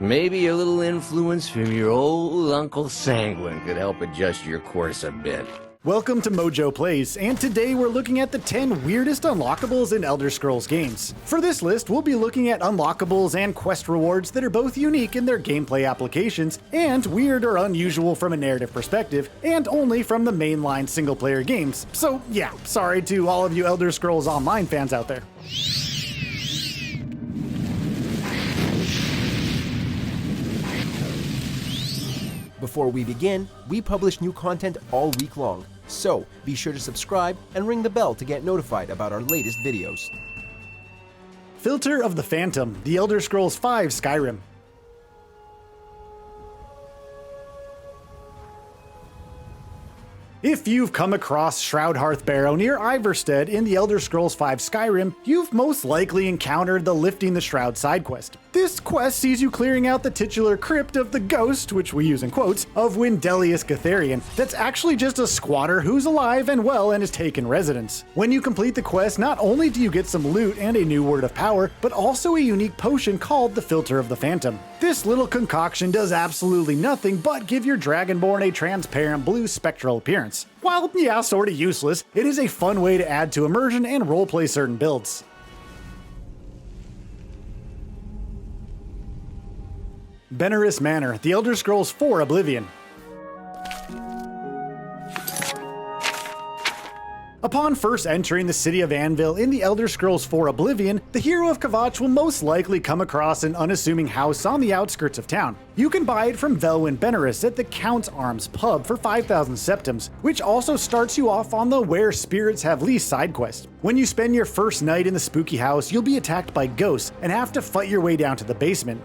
Maybe a little influence from your old Uncle Sanguine could help adjust your course a bit. Welcome to MojoPlays, and today we're looking at the 10 weirdest unlockables in Elder Scrolls games. For this list, we'll be looking at unlockables and quest rewards that are both unique in their gameplay applications, and weird or unusual from a narrative perspective, and only from the mainline single-player games. So yeah, sorry to all of you Elder Scrolls Online fans out there. Before we begin, we publish new content all week long, so be sure to subscribe and ring the bell to get notified about our latest videos. Philter of the Phantom, The Elder Scrolls V Skyrim. If you've come across Shroudhearth Barrow near Iverstead in The Elder Scrolls V Skyrim, you've most likely encountered the Lifting the Shroud side quest. This quest sees you clearing out the titular crypt of the ghost, which we use in quotes, of Wendelius Gatherion. That's actually just a squatter who's alive and well and has taken residence. When you complete the quest, not only do you get some loot and a new word of power, but also a unique potion called the Philter of the Phantom. This little concoction does absolutely nothing but give your Dragonborn a transparent blue spectral appearance. While, yeah, sorta useless, it is a fun way to add to immersion and roleplay certain builds. Benaris Manor, The Elder Scrolls IV Oblivion. Upon first entering the city of Anvil in The Elder Scrolls IV Oblivion, the hero of Kvatch will most likely come across an unassuming house on the outskirts of town. You can buy it from Velwyn Benaris at the Count's Arms pub for 5,000 septims, which also starts you off on the Where Spirits Have Leased side quest. When you spend your first night in the spooky house, you'll be attacked by ghosts and have to fight your way down to the basement.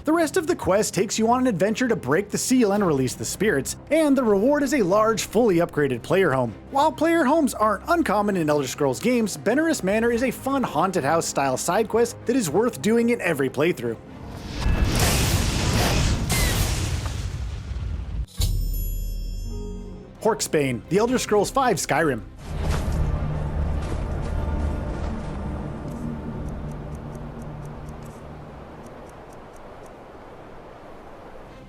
The rest of the quest takes you on an adventure to break the seal and release the spirits, and the reward is a large, fully upgraded player home. While player homes aren't uncommon in Elder Scrolls games, Benaris Manor is a fun haunted house style side quest that is worth doing in every playthrough. Horksbane, The Elder Scrolls V Skyrim.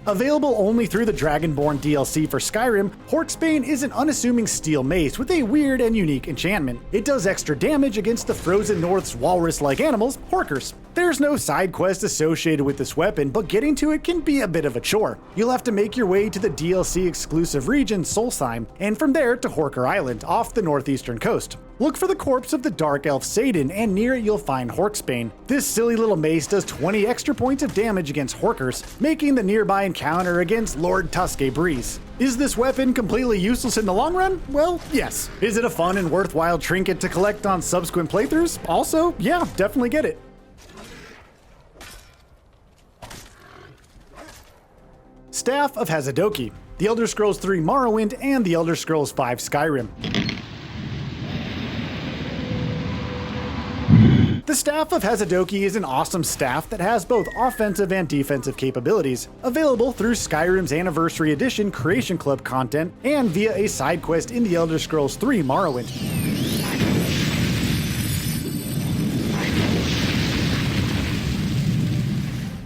Available only through the Dragonborn DLC for Skyrim, Horksbane is an unassuming steel mace with a weird and unique enchantment. It does extra damage against the Frozen North's walrus-like animals, Horkers. There's no side quest associated with this weapon, but getting to it can be a bit of a chore. You'll have to make your way to the DLC exclusive region Solstheim, and from there to Horker Island, off the northeastern coast. Look for the corpse of the Dark Elf Satan, and near it you'll find Horksbane. This silly little mace does 20 extra points of damage against Horkers, making the nearby encounter against Lord Tusk a breeze. Is this weapon completely useless in the long run? Well, yes. Is it a fun and worthwhile trinket to collect on subsequent playthroughs? Also, yeah, definitely get it. Staff of Hazadoki, The Elder Scrolls III Morrowind, and The Elder Scrolls V Skyrim. The Staff of Hazadoki is an awesome staff that has both offensive and defensive capabilities, available through Skyrim's Anniversary Edition Creation Club content and via a side quest in The Elder Scrolls III Morrowind.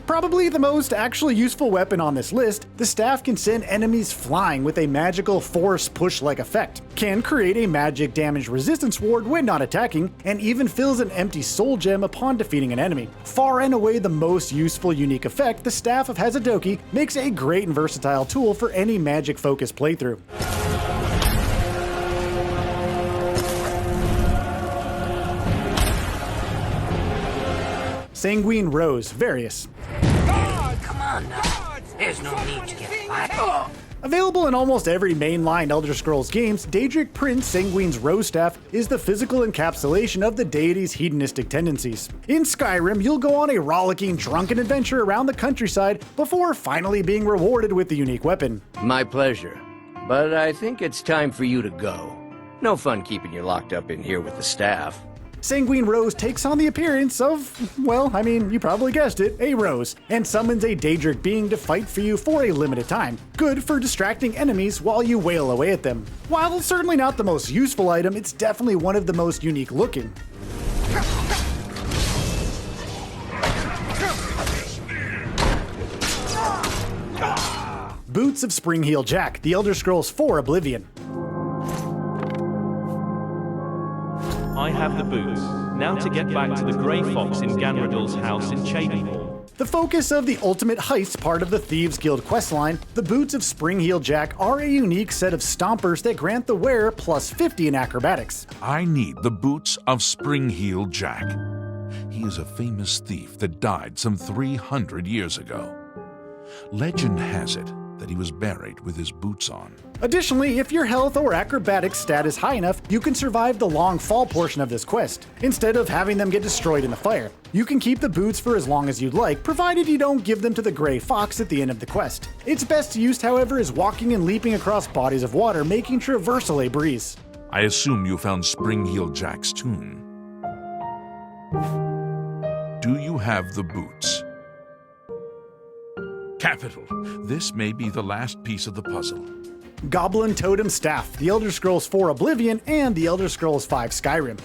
Probably the most actually useful weapon on this list, the staff can send enemies flying with a magical force push-like effect, can create a magic damage resistance ward when not attacking, and even fills an empty soul gem upon defeating an enemy. Far and away the most useful unique effect, the Staff of Hazadoki makes a great and versatile tool for any magic-focused playthrough. Sanguine Rose, Various. Come on now. There's no need to get violent. Available in almost every mainline Elder Scrolls games, Daedric Prince Sanguine's Rose Staff is the physical encapsulation of the deity's hedonistic tendencies. In Skyrim, you'll go on a rollicking, drunken adventure around the countryside before finally being rewarded with the unique weapon. My pleasure. But I think it's time for you to go. No fun keeping you locked up in here with the staff. Sanguine Rose takes on the appearance of, well, I mean, you probably guessed it, a rose, and summons a Daedric being to fight for you for a limited time. Good for distracting enemies while you wail away at them. While it's certainly not the most useful item, it's definitely one of the most unique looking. Boots of Springheel Jack, The Elder Scrolls IV Oblivion. I have the boots. Now to get back to the Grey Fox in Ganradul's house in Chadenhall. The focus of the ultimate heist part of the Thieves Guild questline, the Boots of Springheel Jack are a unique set of stompers that grant the wearer plus 50 in acrobatics. I need the Boots of Springheel Jack. He is a famous thief that died some 300 years ago. Legend has it that he was buried with his boots on. Additionally, if your health or acrobatics stat is high enough, you can survive the long fall portion of this quest, instead of having them get destroyed in the fire. You can keep the boots for as long as you'd like, provided you don't give them to the Grey Fox at the end of the quest. Its best use, however, is walking and leaping across bodies of water, making traversal a breeze. I assume you found Springheel Jack's tomb. Do you have the boots? Capital. This may be the last piece of the puzzle. Goblin Totem Staff, The Elder Scrolls IV Oblivion, and The Elder Scrolls V Skyrim.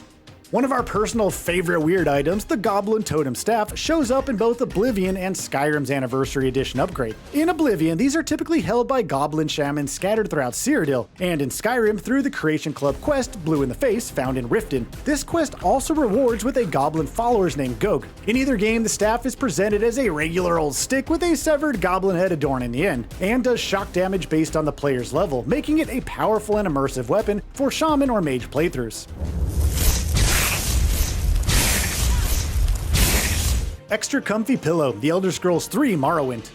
One of our personal favorite weird items, the Goblin Totem Staff, shows up in both Oblivion and Skyrim's Anniversary Edition upgrade. In Oblivion, these are typically held by goblin shamans scattered throughout Cyrodiil, and in Skyrim through the Creation Club quest, Blue in the Face, found in Riften. This quest also rewards with a goblin followers named Gog. In either game, the staff is presented as a regular old stick with a severed goblin head adorned in the end, and does shock damage based on the player's level, making it a powerful and immersive weapon for shaman or mage playthroughs. Extra Comfy Pillow, The Elder Scrolls III Morrowind.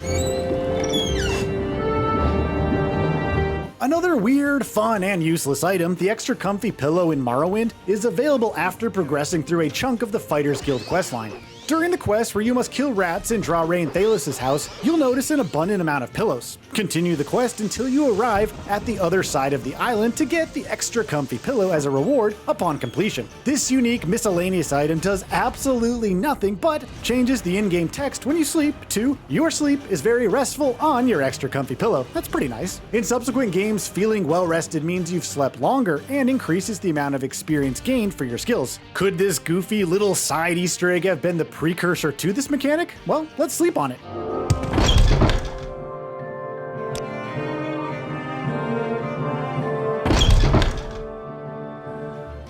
Another weird, fun, and useless item, the Extra Comfy Pillow in Morrowind, is available after progressing through a chunk of the Fighters Guild questline. During the quest where you must kill rats and draw Rain Thalos' house, you'll notice an abundant amount of pillows. Continue the quest until you arrive at the other side of the island to get the Extra Comfy Pillow as a reward upon completion. This unique miscellaneous item does absolutely nothing but changes the in-game text when you sleep to "Your sleep is very restful on your Extra Comfy Pillow." That's pretty nice. In subsequent games, feeling well rested means you've slept longer and increases the amount of experience gained for your skills. Could this goofy little side Easter egg have been the precursor to this mechanic? Well, let's sleep on it.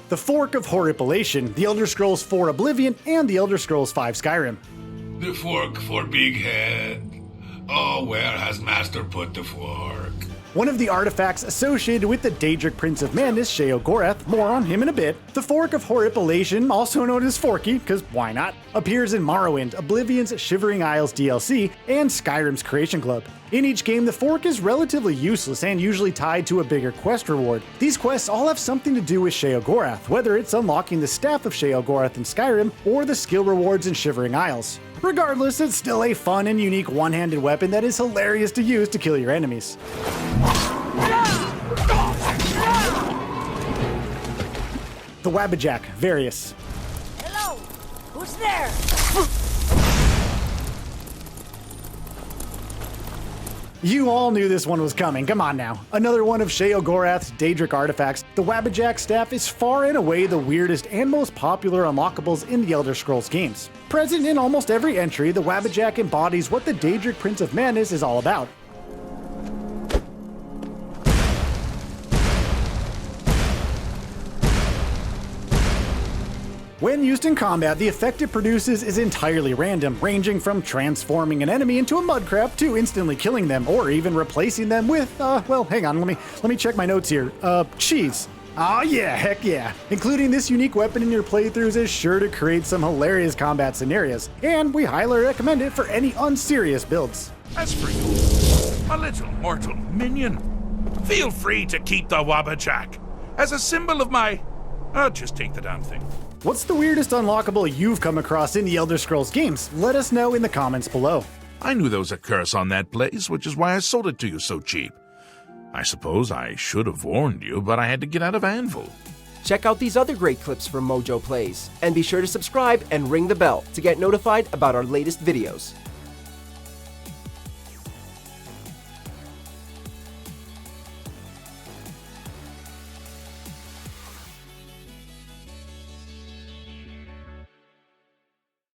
The Fork of Horripilation, The Elder Scrolls IV Oblivion, and The Elder Scrolls V Skyrim. The fork for big head. Oh, where has Master put the fork? One of the artifacts associated with the Daedric Prince of Madness, Sheogorath, more on him in a bit. The Fork of Horripilation, also known as Forky, because why not, appears in Morrowind, Oblivion's Shivering Isles DLC, and Skyrim's Creation Club. In each game, the fork is relatively useless and usually tied to a bigger quest reward. These quests all have something to do with Sheogorath, whether it's unlocking the Staff of Sheogorath in Skyrim or the skill rewards in Shivering Isles. Regardless, it's still a fun and unique one-handed weapon that is hilarious to use to kill your enemies. The Wabbajack, Various. Hello! Who's there? You all knew this one was coming, come on now. Another one of Sheogorath's Daedric artifacts, the Wabbajack staff is far and away the weirdest and most popular unlockables in the Elder Scrolls games. Present in almost every entry, the Wabbajack embodies what the Daedric Prince of Madness is all about. When used in combat, the effect it produces is entirely random, ranging from transforming an enemy into a mudcrab to instantly killing them, or even replacing them with, well, hang on, let me check my notes here. Cheese. Oh yeah, heck yeah. Including this unique weapon in your playthroughs is sure to create some hilarious combat scenarios, and we highly recommend it for any unserious builds. As for you, a little mortal minion, feel free to keep the Wabbajack as a symbol of my... just take the damn thing. What's the weirdest unlockable you've come across in the Elder Scrolls games? Let us know in the comments below. I knew there was a curse on that place, which is why I sold it to you so cheap. I suppose I should have warned you, but I had to get out of Anvil. Check out these other great clips from MojoPlays, and be sure to subscribe and ring the bell to get notified about our latest videos.